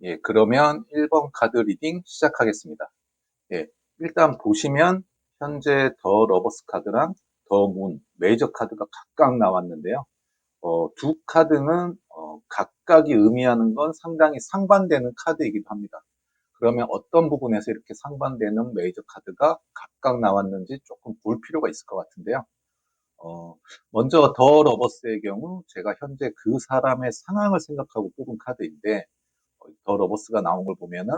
예, 그러면 1번 카드 리딩 시작하겠습니다. 예, 일단 보시면 현재 더 러버스 카드랑 더 문, 메이저 카드가 각각 나왔는데요. 두 카드는 각각이 의미하는 건 상당히 상반되는 카드이기도 합니다. 그러면 어떤 부분에서 이렇게 상반되는 메이저 카드가 각각 나왔는지 조금 볼 필요가 있을 것 같은데요. 어, 먼저 더 러버스의 경우 제가 현재 그 사람의 상황을 생각하고 뽑은 카드인데 더 러버스가 나온 걸 보면은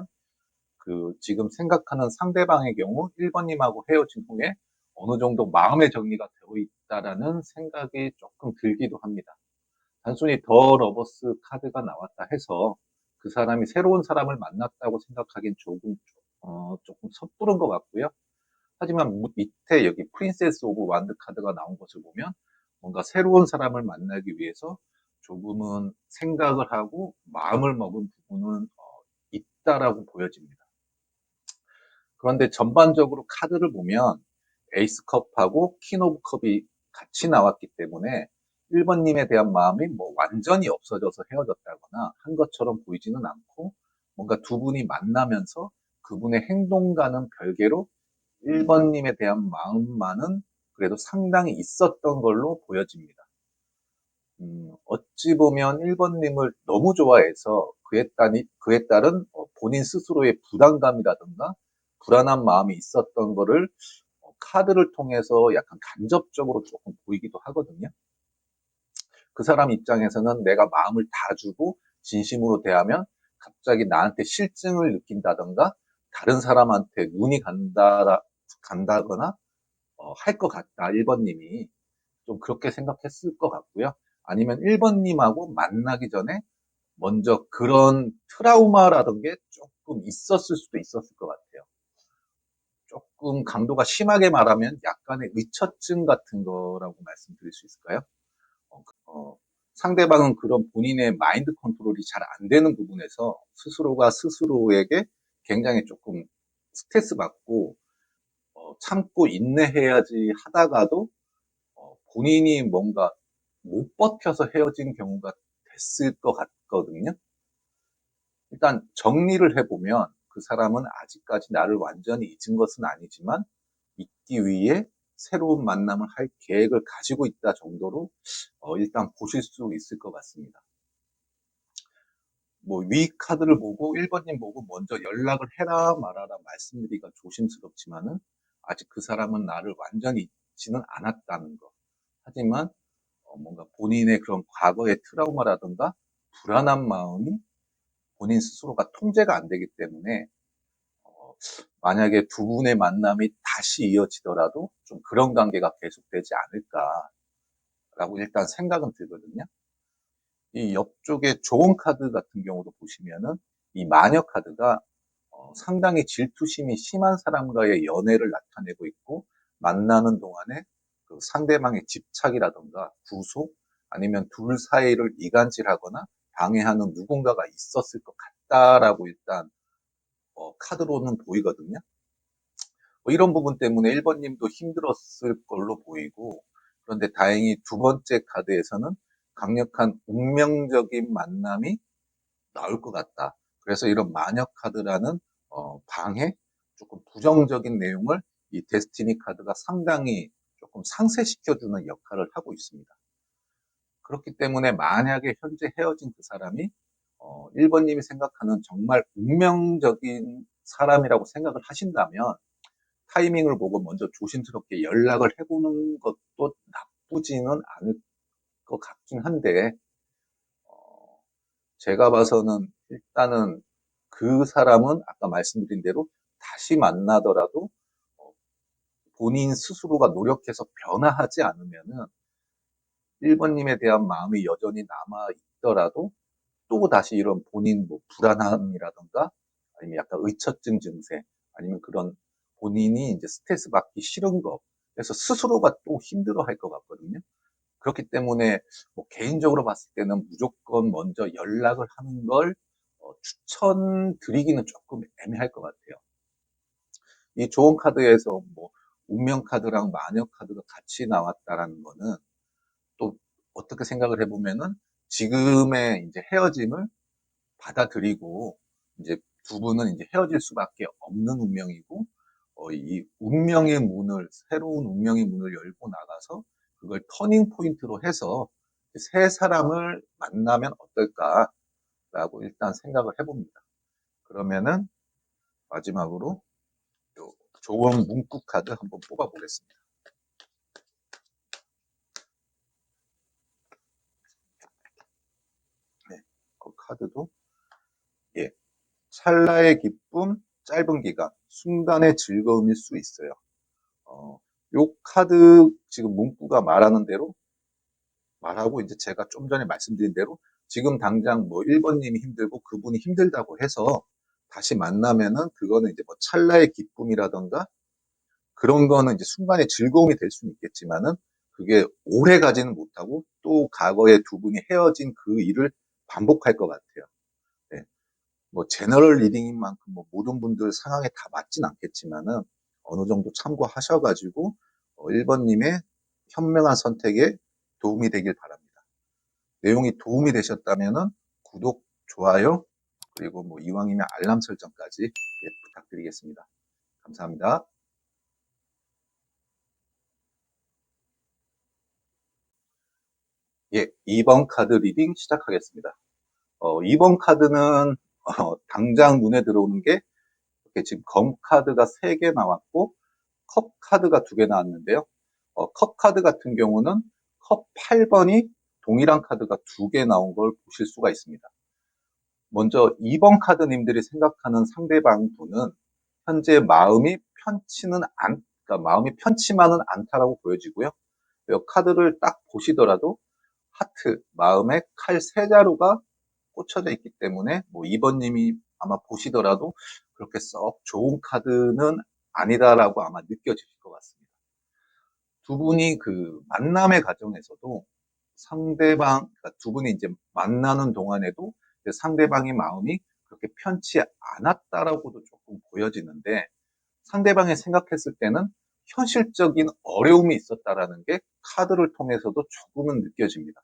그 지금 생각하는 상대방의 경우 1번님하고 헤어진 후에 어느 정도 마음의 정리가 되어 있다라는 생각이 조금 들기도 합니다. 단순히 더 러버스 카드가 나왔다 해서 그 사람이 새로운 사람을 만났다고 생각하기엔 조금 섣부른 것 같고요. 하지만 밑에 여기 프린세스 오브 완드 카드가 나온 것을 보면 뭔가 새로운 사람을 만나기 위해서 조금은 생각을 하고 마음을 먹은 부분은 있다라고 보여집니다. 그런데 전반적으로 카드를 보면 에이스 컵하고 퀸 오브 컵이 같이 나왔기 때문에 1번님에 대한 마음이 뭐 완전히 없어져서 헤어졌다거나 한 것처럼 보이지는 않고 뭔가 두 분이 만나면서 그분의 행동과는 별개로 1번님에 대한 마음만은 그래도 상당히 있었던 걸로 보여집니다. 어찌 보면 1번님을 너무 좋아해서 그에 따른 본인 스스로의 부담감이라든가 불안한 마음이 있었던 거를 카드를 통해서 약간 간접적으로 조금 보이기도 하거든요. 그 사람 입장에서는 내가 마음을 다 주고 진심으로 대하면 갑자기 나한테 실증을 느낀다던가 다른 사람한테 눈이 간다거나 할 것 같다. 1번님이 좀 그렇게 생각했을 것 같고요. 아니면 1번님하고 만나기 전에 먼저 그런 트라우마라던 게 조금 있었을 수도 있었을 것 같아요. 조금 강도가 심하게 말하면 약간의 의처증 같은 거라고 말씀드릴 수 있을까요? 어, 상대방은 그런 본인의 마인드 컨트롤이 잘 안 되는 부분에서 스스로가 스스로에게 굉장히 조금 스트레스 받고 참고 인내해야지 하다가도 본인이 뭔가 못 버텨서 헤어진 경우가 됐을 것 같거든요. 일단 정리를 해보면 그 사람은 아직까지 나를 완전히 잊은 것은 아니지만 잊기 위해 새로운 만남을 할 계획을 가지고 있다 정도로 일단 보실 수 있을 것 같습니다. 뭐 위 카드를 보고 1번님 보고 먼저 연락을 해라 말아라 말씀드리기가 조심스럽지만은 아직 그 사람은 나를 완전히 잊지는 않았다는 거. 하지만 뭔가 본인의 그런 과거의 트라우마라든가 불안한 마음이 본인 스스로가 통제가 안 되기 때문에 어, 만약에 두 분의 만남이 다시 이어지더라도 좀 그런 관계가 계속되지 않을까라고 일단 생각은 들거든요. 이 옆쪽에 좋은 카드 같은 경우도 보시면은 이 마녀 카드가 상당히 질투심이 심한 사람과의 연애를 나타내고 있고 만나는 동안에 그 상대방의 집착이라던가 구속 아니면 둘 사이를 이간질하거나 방해하는 누군가가 있었을 것 같다라고 일단 카드로는 보이거든요. 뭐 이런 부분 때문에 1번님도 힘들었을 걸로 보이고 그런데 다행히 두 번째 카드에서는 강력한 운명적인 만남이 나올 것 같다. 그래서 이런 마녀 카드라는 방해, 조금 부정적인 내용을 이 데스티니 카드가 상당히 조금 상쇄시켜주는 역할을 하고 있습니다. 그렇기 때문에 만약에 현재 헤어진 그 사람이 1번님이 생각하는 정말 운명적인 사람이라고 생각을 하신다면 타이밍을 보고 먼저 조심스럽게 연락을 해보는 것도 나쁘지는 않을 것 같긴 한데 어, 제가 봐서는 일단은 그 사람은 아까 말씀드린 대로 다시 만나더라도 어, 본인 스스로가 노력해서 변화하지 않으면은 1번님에 대한 마음이 여전히 남아 있더라도 또 다시 이런 본인 뭐 불안함이라던가 아니면 약간 의처증 증세 아니면 그런 본인이 이제 스트레스 받기 싫은 거 그래서 스스로가 또 힘들어 할 것 같거든요. 그렇기 때문에 뭐 개인적으로 봤을 때는 무조건 먼저 연락을 하는 걸 추천드리기는 조금 애매할 것 같아요. 이 좋은 카드에서 뭐 운명 카드랑 마녀 카드가 같이 나왔다라는 거는 또 어떻게 생각을 해보면은 지금의 이제 헤어짐을 받아들이고 이제 두 분은 이제 헤어질 수밖에 없는 운명이고, 이 운명의 문을, 새로운 운명의 문을 열고 나가서 그걸 터닝 포인트로 해서 새 사람을 만나면 어떨까라고 일단 생각을 해봅니다. 그러면은 마지막으로 요 조언 문구 카드 한번 뽑아보겠습니다. 네, 그 카드도 예, 찰나의 기쁨, 짧은 기간, 순간의 즐거움일 수 있어요. 요 카드 지금 문구가 말하는 대로 말하고 이제 제가 좀 전에 말씀드린 대로 지금 당장 뭐 1번님이 힘들고 그분이 힘들다고 해서 다시 만나면은 그거는 이제 뭐 찰나의 기쁨이라던가 그런 거는 이제 순간의 즐거움이 될 수는 있겠지만은 그게 오래 가지는 못하고 또 과거에 두 분이 헤어진 그 일을 반복할 것 같아요. 네. 뭐 제너럴 리딩인 만큼 뭐 모든 분들 상황에 다 맞진 않겠지만은 어느 정도 참고하셔가지고 1번님의 현명한 선택에 도움이 되길 바랍니다. 내용이 도움이 되셨다면은 구독, 좋아요, 그리고 뭐 이왕이면 알람 설정까지 부탁드리겠습니다. 감사합니다. 예, 2번 카드 리딩 시작하겠습니다. 2번 카드는 당장 눈에 들어오는 게 이렇게 지금 검 카드가 3개 나왔고 컵 카드가 2개 나왔는데요. 컵 카드 같은 경우는 컵 8번이 동일한 카드가 2개 나온 걸 보실 수가 있습니다. 먼저 2번 카드님들이 생각하는 상대방 분은 현재 마음이 그러니까 마음이 편치만은 않다라고 보여지고요. 이 카드를 딱 보시더라도 하트, 마음에 칼 3자루가 꽂혀져 있기 때문에 뭐 2번님이 아마 보시더라도 그렇게 썩 좋은 카드는 아니다라고 아마 느껴지실 것 같습니다. 두 분이 그 만남의 과정에서도 그러니까 두 분이 이제 만나는 동안에도 상대방의 마음이 그렇게 편치 않았다라고도 조금 보여지는데 상대방이 생각했을 때는 현실적인 어려움이 있었다라는 게 카드를 통해서도 조금은 느껴집니다.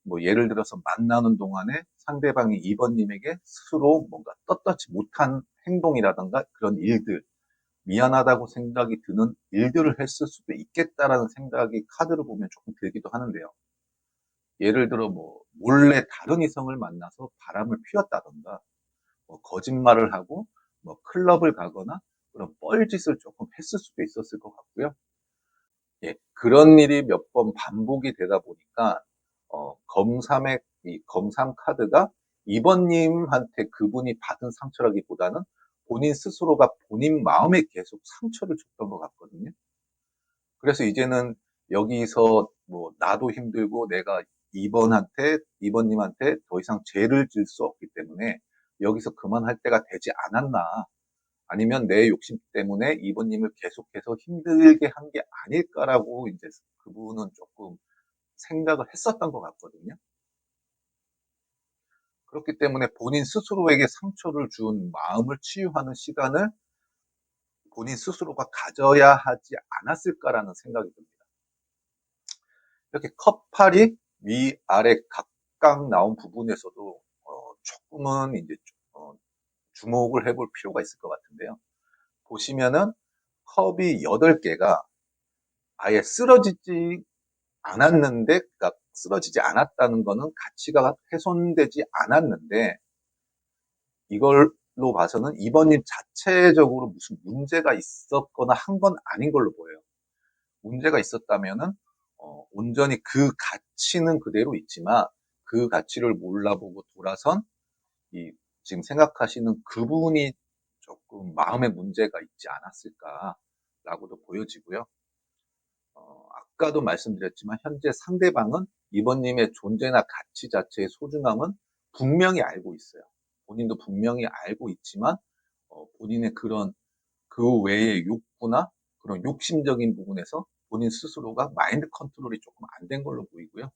뭐 예를 들어서 만나는 동안에 상대방이 2번님에게 스스로 뭔가 떳떳지 못한 행동이라든가 그런 일들, 미안하다고 생각이 드는 일들을 했을 수도 있겠다라는 생각이 카드를 보면 조금 들기도 하는데요. 예를 들어 뭐 몰래 다른 이성을 만나서 바람을 피웠다던가 뭐 거짓말을 하고 뭐 클럽을 가거나 그런 뻘짓을 조금 했을 수도 있었을 것 같고요. 예, 그런 일이 몇 번 반복이 되다 보니까 이 검삼 카드가 2번님한테 그분이 받은 상처라기보다는 본인 스스로가 본인 마음에 계속 상처를 줬던 것 같거든요. 그래서 이제는 여기서 뭐 나도 힘들고 내가 2번님한테 더 이상 죄를 질 수 없기 때문에 여기서 그만할 때가 되지 않았나. 아니면 내 욕심 때문에 2번님을 계속해서 힘들게 한 게 아닐까라고 이제 그분은 조금 생각을 했었던 것 같거든요. 그렇기 때문에 본인 스스로에게 상처를 준 마음을 치유하는 시간을 본인 스스로가 가져야 하지 않았을까라는 생각이 듭니다. 이렇게 컵팔이 위아래 각각 나온 부분에서도 조금은 이제 어, 주목을 해볼 필요가 있을 것 같은데요. 보시면은 컵이 8개가 아예 쓰러지지 않았는데, 그러니까 쓰러지지 않았다는 거는 가치가 훼손되지 않았는데, 이걸로 봐서는 2번님 자체적으로 무슨 문제가 있었거나 한 건 아닌 걸로 보여요. 문제가 있었다면은, 온전히 그 가치는 그대로 있지만, 그 가치를 몰라보고 돌아선 지금 생각하시는 그분이 조금 마음의 문제가 있지 않았을까라고도 보여지고요. 아까도 말씀드렸지만 현재 상대방은 이번님의 존재나 가치 자체의 소중함은 분명히 알고 있어요. 본인도 분명히 알고 있지만 본인의 그런 그 외의 욕구나 그런 욕심적인 부분에서 본인 스스로가 마인드 컨트롤이 조금 안 된 걸로 보이고요.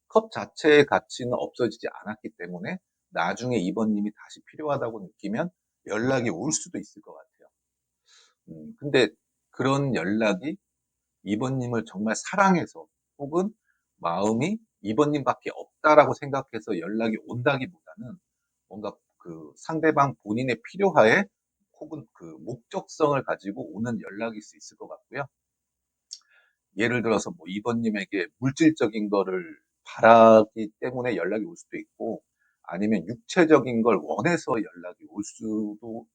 컵 자체의 가치는 없어지지 않았기 때문에 나중에 이번님이 다시 필요하다고 느끼면 연락이 올 수도 있을 것 같아요. 근데 그런 연락이 2번님을 정말 사랑해서 혹은 마음이 2번님밖에 없다라고 생각해서 연락이 온다기보다는 뭔가 그 상대방 본인의 필요하에 혹은 그 목적성을 가지고 오는 연락일 수 있을 것 같고요. 예를 들어서 뭐 이번님에게 물질적인 거를 바라기 때문에 연락이 올 수도 있고, 아니면 육체적인 걸 원해서 연락이 올 수도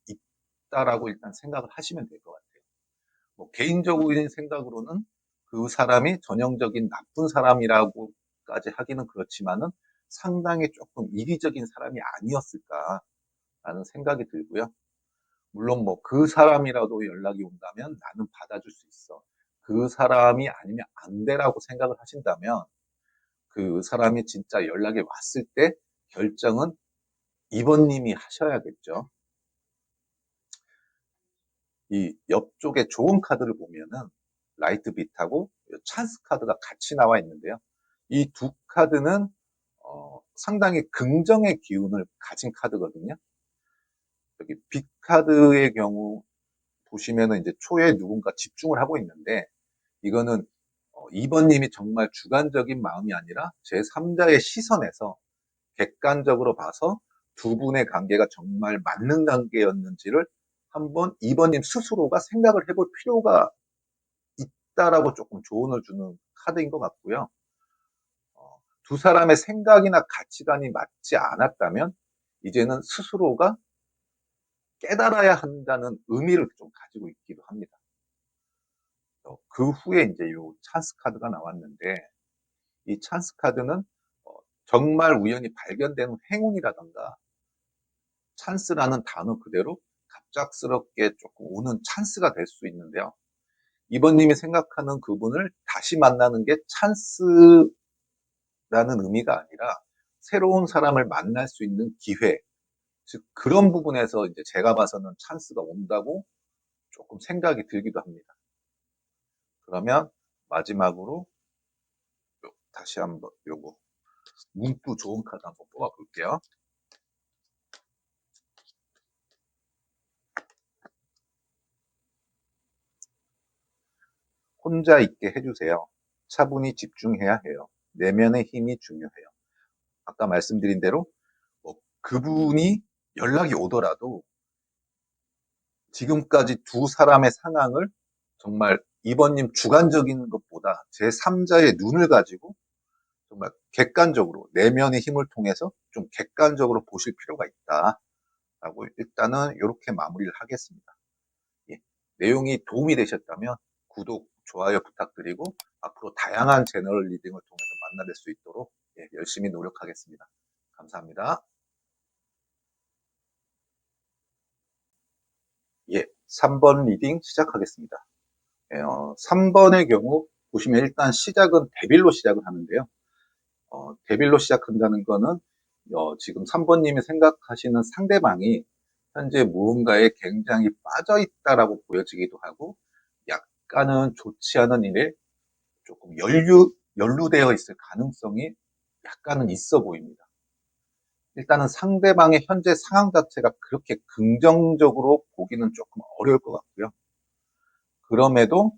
있다라고 일단 생각을 하시면 될 것 같아요. 뭐 개인적인 생각으로는 그 사람이 전형적인 나쁜 사람이라고까지 하기는 그렇지만은 상당히 조금 이기적인 사람이 아니었을까라는 생각이 들고요. 물론 뭐 그 사람이라도 연락이 온다면 나는 받아줄 수 있어. 그 사람이 아니면 안 돼라고 생각을 하신다면 그 사람이 진짜 연락이 왔을 때 결정은 이번님이 하셔야겠죠. 이 옆쪽에 좋은 카드를 보면은 라이트 빛하고 찬스 카드가 같이 나와 있는데요. 이 두 카드는 상당히 긍정의 기운을 가진 카드거든요. 여기 빛 카드의 경우 보시면은 이제 초에 누군가 집중을 하고 있는데, 이거는 2번님이 정말 주관적인 마음이 아니라 제3자의 시선에서 객관적으로 봐서 두 분의 관계가 정말 맞는 관계였는지를 한번 2번님 스스로가 생각을 해볼 필요가 있다라고 조금 조언을 주는 카드인 것 같고요. 두 사람의 생각이나 가치관이 맞지 않았다면 이제는 스스로가 깨달아야 한다는 의미를 좀 가지고 있기도 합니다. 그 후에 이제 요 찬스 카드가 나왔는데, 이 찬스 카드는 정말 우연히 발견되는 행운이라던가 찬스라는 단어 그대로 갑작스럽게 조금 오는 찬스가 될 수 있는데요. 이번님이 생각하는 그분을 다시 만나는 게 찬스라는 의미가 아니라 새로운 사람을 만날 수 있는 기회, 즉 그런 부분에서 이제 제가 봐서는 찬스가 온다고 조금 생각이 들기도 합니다. 그러면 마지막으로 다시 한번 요거 문구 좋은 카드 한번 뽑아볼게요. 혼자 있게 해주세요. 차분히 집중해야 해요. 내면의 힘이 중요해요. 아까 말씀드린 대로 그분이 연락이 오더라도 지금까지 두 사람의 상황을 정말 이번님 주관적인 것보다 제3자의 눈을 가지고 정말 객관적으로 내면의 힘을 통해서 좀 객관적으로 보실 필요가 있다라고 일단은 이렇게 마무리를 하겠습니다. 예, 내용이 도움이 되셨다면 구독, 좋아요 부탁드리고 앞으로 다양한 채널 리딩을 통해서 만나뵐 수 있도록 열심히 노력하겠습니다. 감사합니다. 예, 3번 리딩 시작하겠습니다. 3번의 경우 보시면 일단 시작은 데빌로 시작을 하는데요. 데빌로 시작한다는 거는 지금 3번님이 생각하시는 상대방이 현재 무언가에 굉장히 빠져 있다라고 보여지기도 하고, 약간은 좋지 않은 일에 조금 연루되어 있을 가능성이 약간은 있어 보입니다. 일단은 상대방의 현재 상황 자체가 그렇게 긍정적으로 보기는 조금 어려울 것 같고요. 그럼에도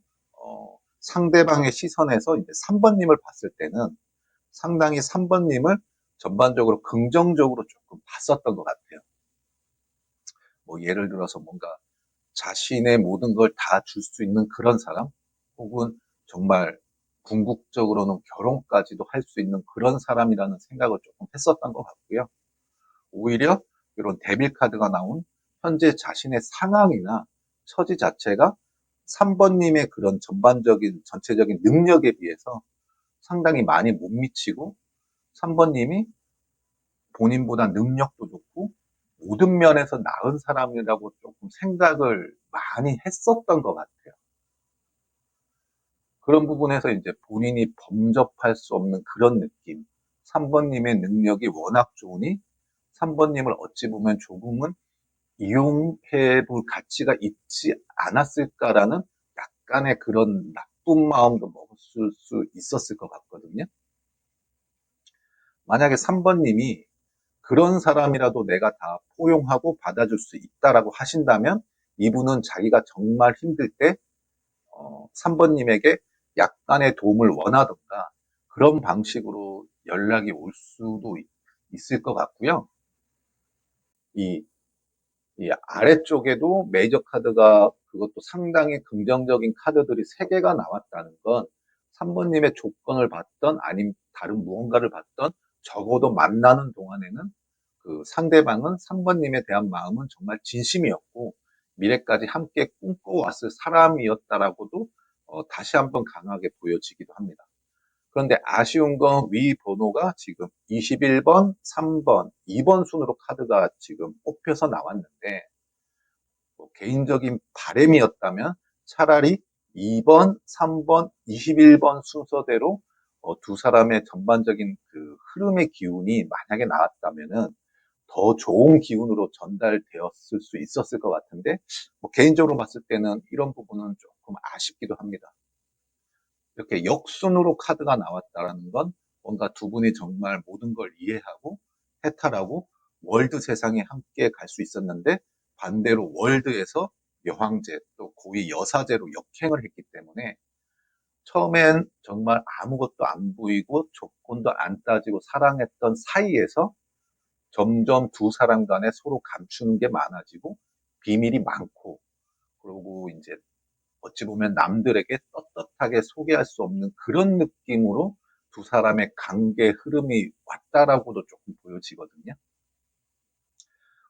상대방의 시선에서 이제 3번님을 봤을 때는 상당히 3번님을 전반적으로 긍정적으로 조금 봤었던 것 같아요. 뭐 예를 들어서 뭔가 자신의 모든 걸 다 줄 수 있는 그런 사람, 혹은 정말 궁극적으로는 결혼까지도 할 수 있는 그런 사람이라는 생각을 조금 했었던 것 같고요. 오히려 이런 데빌 카드가 나온 현재 자신의 상황이나 처지 자체가 3번님의 그런 전반적인 전체적인 능력에 비해서 상당히 많이 못 미치고, 3번님이 본인보다 능력도 좋고 모든 면에서 나은 사람이라고 조금 생각을 많이 했었던 것 같아요. 그런 부분에서 이제 본인이 범접할 수 없는 그런 느낌, 3번님의 능력이 워낙 좋으니 3번님을 어찌 보면 조금은 이용해 볼 가치가 있지 않았을까라는 약간의 그런 나쁜 마음도 먹었을 수 있었을 것 같거든요. 만약에 3번님이 그런 사람이라도 내가 다 포용하고 받아줄 수 있다라고 하신다면 이분은 자기가 정말 힘들 때 3번님에게 약간의 도움을 원하던가 그런 방식으로 연락이 올 수도 있을 것 같고요. 이, 이 아래쪽에도 메이저 카드가 그것도 상당히 긍정적인 카드들이 3개가 나왔다는 건 3번님의 조건을 받던 아니면 다른 무언가를 받던 적어도 만나는 동안에는 그 상대방은 3번님에 대한 마음은 정말 진심이었고 미래까지 함께 꿈꿔왔을 사람이었다라고도 다시 한번 강하게 보여지기도 합니다. 그런데 아쉬운 건 위 번호가 지금 21번, 3번, 2번 순으로 카드가 지금 뽑혀서 나왔는데 뭐 개인적인 바람이었다면 차라리 2번, 3번, 21번 순서대로 두 사람의 전반적인 그 흐름의 기운이 만약에 나왔다면은 더 좋은 기운으로 전달되었을 수 있었을 것 같은데 뭐 개인적으로 봤을 때는 이런 부분은 조금 아쉽기도 합니다. 이렇게 역순으로 카드가 나왔다는 건 뭔가 두 분이 정말 모든 걸 이해하고 해탈하고 월드 세상에 함께 갈 수 있었는데 반대로 월드에서 여황제 또 고위 여사제로 역행을 했기 때문에 처음엔 정말 아무것도 안 보이고 조건도 안 따지고 사랑했던 사이에서 점점 두 사람 간에 서로 감추는 게 많아지고 비밀이 많고 그리고 이제 어찌 보면 남들에게 떳떳하게 소개할 수 없는 그런 느낌으로 두 사람의 관계 흐름이 왔다라고도 조금 보여지거든요.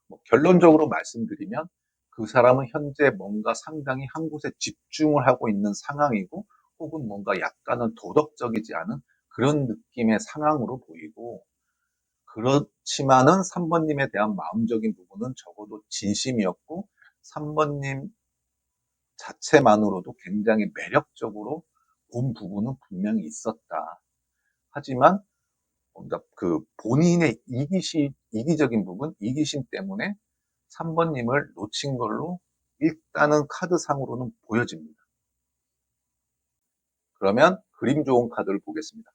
뭐 결론적으로 말씀드리면 그 사람은 현재 뭔가 상당히 한 곳에 집중을 하고 있는 상황이고 혹은 뭔가 약간은 도덕적이지 않은 그런 느낌의 상황으로 보이고 그렇지만은 3번님에 대한 마음적인 부분은 적어도 진심이었고 3번님 자체만으로도 굉장히 매력적으로 본 부분은 분명히 있었다. 하지만 뭔가 그 본인의 이기적인 부분, 이기심 때문에 3번님을 놓친 걸로 일단은 카드상으로는 보여집니다. 그러면 그림 좋은 카드를 보겠습니다.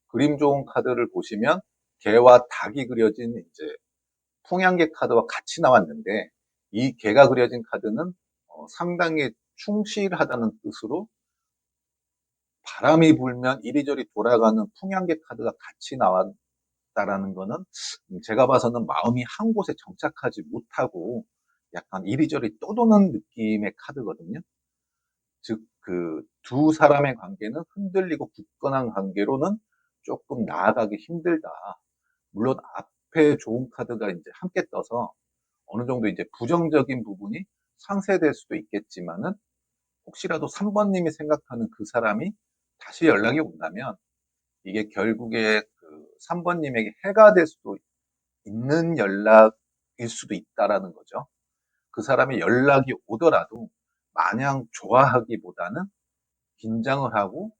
그림 좋은 카드를 보시면 개와 닭이 그려진 이제 풍양계 카드와 같이 나왔는데 이 개가 그려진 카드는 상당히 충실하다는 뜻으로 바람이 불면 이리저리 돌아가는 풍양계 카드가 같이 나왔다라는 거는 제가 봐서는 마음이 한 곳에 정착하지 못하고 약간 이리저리 떠도는 느낌의 카드거든요. 즉, 그 두 사람의 관계는 흔들리고 굳건한 관계로는 조금 나아가기 힘들다. 물론 앞에 좋은 카드가 이제 함께 떠서 어느 정도 이제 부정적인 부분이 상쇄될 수도 있겠지만은 혹시라도 3번님이 생각하는 그 사람이 다시 연락이 온다면 이게 결국에 그 3번님에게 해가 될 수도 있는 연락일 수도 있다라는 거죠. 그 사람이 연락이 오더라도 마냥 좋아하기보다는 긴장을 하고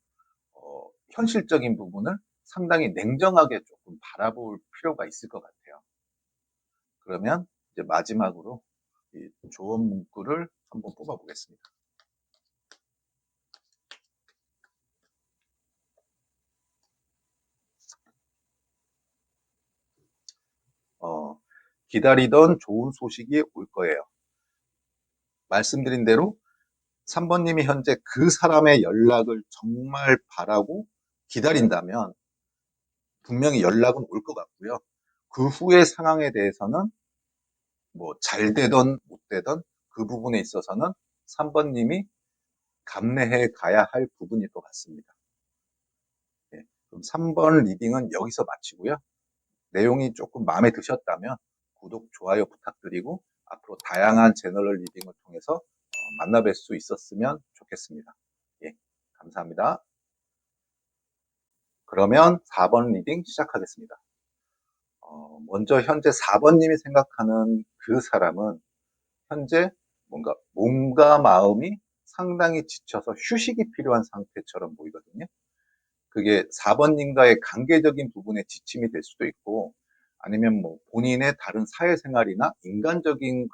현실적인 부분을 상당히 냉정하게 조금 바라볼 필요가 있을 것 같아요. 그러면 이제 마지막으로 이 조언 문구를 한번 뽑아 보겠습니다. 기다리던 좋은 소식이 올 거예요. 말씀드린 대로 3번님이 현재 그 사람의 연락을 정말 바라고 기다린다면 분명히 연락은 올 것 같고요. 그 후의 상황에 대해서는 뭐 잘 되던 못 되던 그 부분에 있어서는 3번님이 감내해 가야 할 부분일 것 같습니다. 네, 그럼 3번 리딩은 여기서 마치고요. 내용이 조금 마음에 드셨다면 구독, 좋아요 부탁드리고 앞으로 다양한 채널 리딩을 통해서 만나 뵐 수 있었으면 좋겠습니다. 예, 감사합니다. 그러면 4번 리딩 시작하겠습니다. 먼저 현재 4번님이 생각하는 그 사람은 현재 뭔가 몸과 마음이 상당히 지쳐서 휴식이 필요한 상태처럼 보이거든요. 그게 4번님과의 관계적인 부분에 지침이 될 수도 있고 아니면 뭐 본인의 다른 사회생활이나 인간관계적인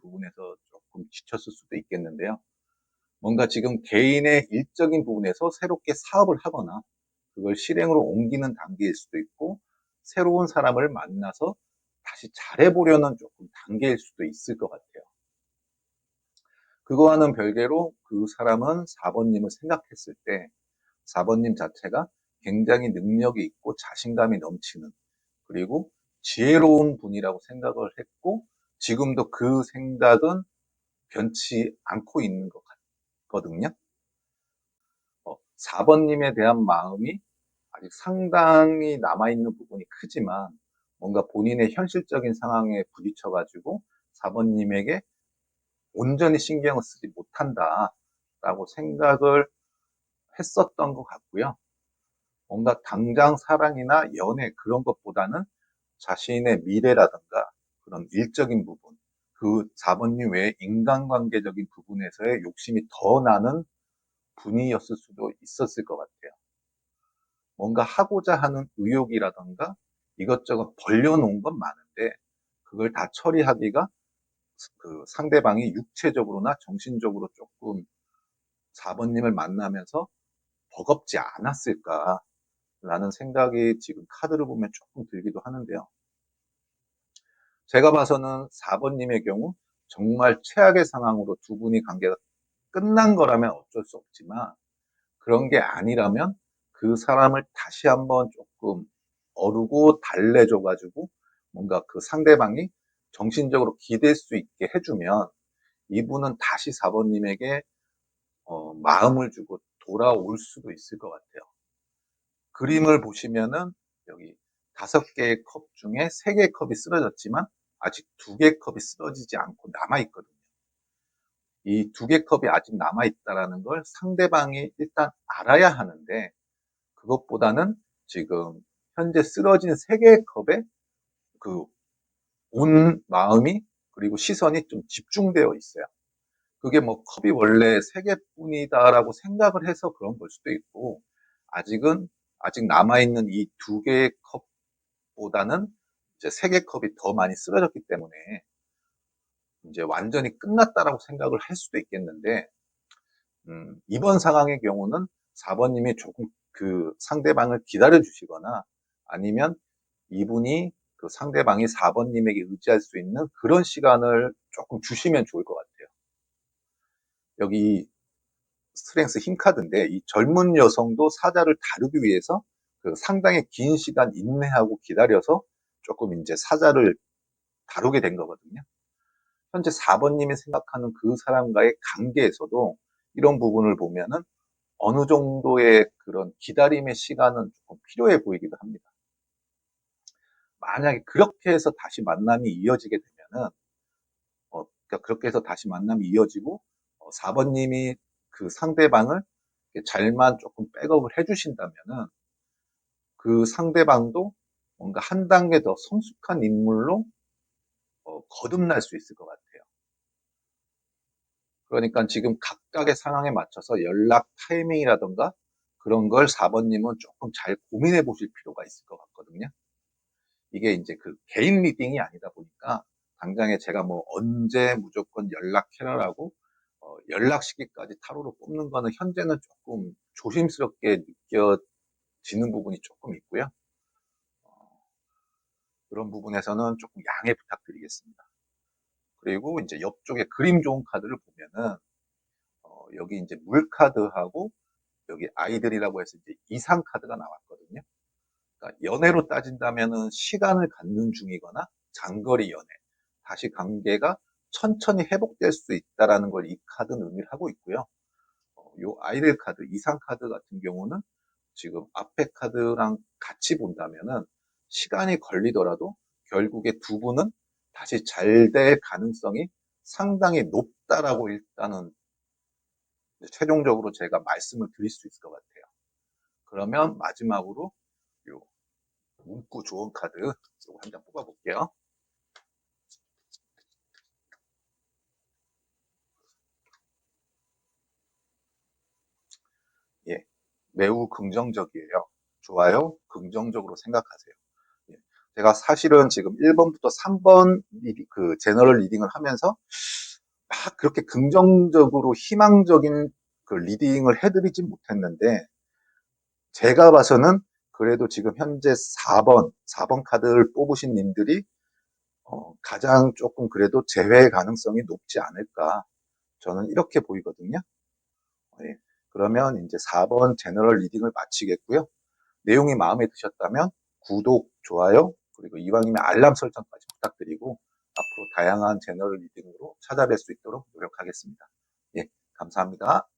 부분에서 조금 지쳤을 수도 있겠는데요. 뭔가 지금 개인의 일적인 부분에서 새롭게 사업을 하거나 그걸 실행으로 옮기는 단계일 수도 있고 새로운 사람을 만나서 다시 잘해보려는 조금 단계일 수도 있을 것 같아요. 그거와는 별개로 그 사람은 4번님을 생각했을 때 4번님 자체가 굉장히 능력이 있고 자신감이 넘치는 그리고 지혜로운 분이라고 생각을 했고, 지금도 그 생각은 변치 않고 있는 것 같거든요. 4번님에 대한 마음이 아직 상당히 남아있는 부분이 크지만, 뭔가 본인의 현실적인 상황에 부딪혀가지고 4번님에게 온전히 신경을 쓰지 못한다라고 생각을 했었던 것 같고요. 뭔가 당장 사랑이나 연애 그런 것보다는 자신의 미래라든가 그런 일적인 부분, 그 4번님 외에 인간관계적인 부분에서의 욕심이 더 나는 분이었을 수도 있었을 것 같아요. 뭔가 하고자 하는 의욕이라든가 이것저것 벌려놓은 건 많은데 그걸 다 처리하기가 그 상대방이 육체적으로나 정신적으로 조금 4번님을 만나면서 버겁지 않았을까라는 생각이 지금 카드를 보면 조금 들기도 하는데요. 제가 봐서는 4번님의 경우 정말 최악의 상황으로 두 분이 관계가 끝난 거라면 어쩔 수 없지만, 그런 게 아니라면 그 사람을 다시 한번 조금 어루고 달래줘가지고 뭔가 그 상대방이 정신적으로 기댈 수 있게 해주면 이분은 다시 4번님에게 마음을 주고 돌아올 수도 있을 것 같아요. 그림을 보시면은 여기 5개의 컵 중에 3개의 컵이 쓰러졌지만 아직 2개의 컵이 쓰러지지 않고 남아있거든요. 이 2개 컵이 아직 남아있다는 걸 상대방이 일단 알아야 하는데, 그것보다는 지금 현재 쓰러진 3개의 컵에 그 온 마음이 그리고 시선이 좀 집중되어 있어요. 그게 뭐 컵이 원래 3개뿐이다라고 생각을 해서 그런 걸 수도 있고, 아직 남아있는 이 2개의 컵보다는 이제 3개 컵이 더 많이 쓰러졌기 때문에 이제 완전히 끝났다라고 생각을 할 수도 있겠는데, 이번 상황의 경우는 4번님이 조금 그 상대방을 기다려 주시거나 아니면 이분이 그 상대방이 4번님에게 의지할 수 있는 그런 시간을 조금 주시면 좋을 것 같아요. 여기 스트렝스 힘 카드인데, 이 젊은 여성도 사자를 다루기 위해서 그 상당히 긴 시간 인내하고 기다려서 조금 이제 사자를 다루게 된 거거든요. 현재 4번님이 생각하는 그 사람과의 관계에서도 이런 부분을 보면은 어느 정도의 그런 기다림의 시간은 조금 필요해 보이기도 합니다. 만약에 그렇게 해서 다시 만남이 이어지게 되면은, 그러니까 그렇게 해서 다시 만남이 이어지고 4번님이 그 상대방을 잘만 조금 백업을 해주신다면은 그 상대방도 뭔가 한 단계 더 성숙한 인물로 거듭날 수 있을 것 같아요. 그러니까 지금 각각의 상황에 맞춰서 연락 타이밍이라던가 그런 걸 4번님은 조금 잘 고민해 보실 필요가 있을 것 같거든요. 이게 이제 그 개인 리딩이 아니다 보니까 당장에 제가 뭐 언제 무조건 연락해라라고 연락 시기까지 타로로 뽑는 거는 현재는 조금 조심스럽게 느껴지는 부분이 조금 있고요. 그런 부분에서는 조금 양해 부탁드리겠습니다. 그리고 이제 옆쪽에 그림 좋은 카드를 보면은 여기 이제 물 카드하고 여기 아이들이라고 해서 이제 이상 카드가 나왔거든요. 그러니까 연애로 따진다면은 시간을 갖는 중이거나 장거리 연애, 다시 관계가 천천히 회복될 수 있다라는 걸 이 카드는 의미를 하고 있고요. 요 아이들 카드, 이상 카드 같은 경우는 지금 앞에 카드랑 같이 본다면은 시간이 걸리더라도 결국에 두 분은 다시 잘 될 가능성이 상당히 높다라고 일단은 최종적으로 제가 말씀을 드릴 수 있을 것 같아요. 그러면 마지막으로 요 문구 좋은 카드 이거 한 장 뽑아볼게요. 예, 매우 긍정적이에요. 좋아요. 긍정적으로 생각하세요. 예, 제가 사실은 지금 1번부터 3번 그 제너럴 리딩을 하면서 막 그렇게 긍정적으로 희망적인 그 리딩을 해드리진 못했는데, 제가 봐서는 그래도 지금 현재 4번 카드를 뽑으신 님들이 가장 조금 그래도 재회 가능성이 높지 않을까. 저는 이렇게 보이거든요. 예, 그러면 이제 4번 제너럴 리딩을 마치겠고요. 내용이 마음에 드셨다면 구독, 좋아요, 그리고 이왕이면 알람 설정까지 부탁드리고 앞으로 다양한 채널 리딩으로 찾아뵐 수 있도록 노력하겠습니다. 예, 감사합니다.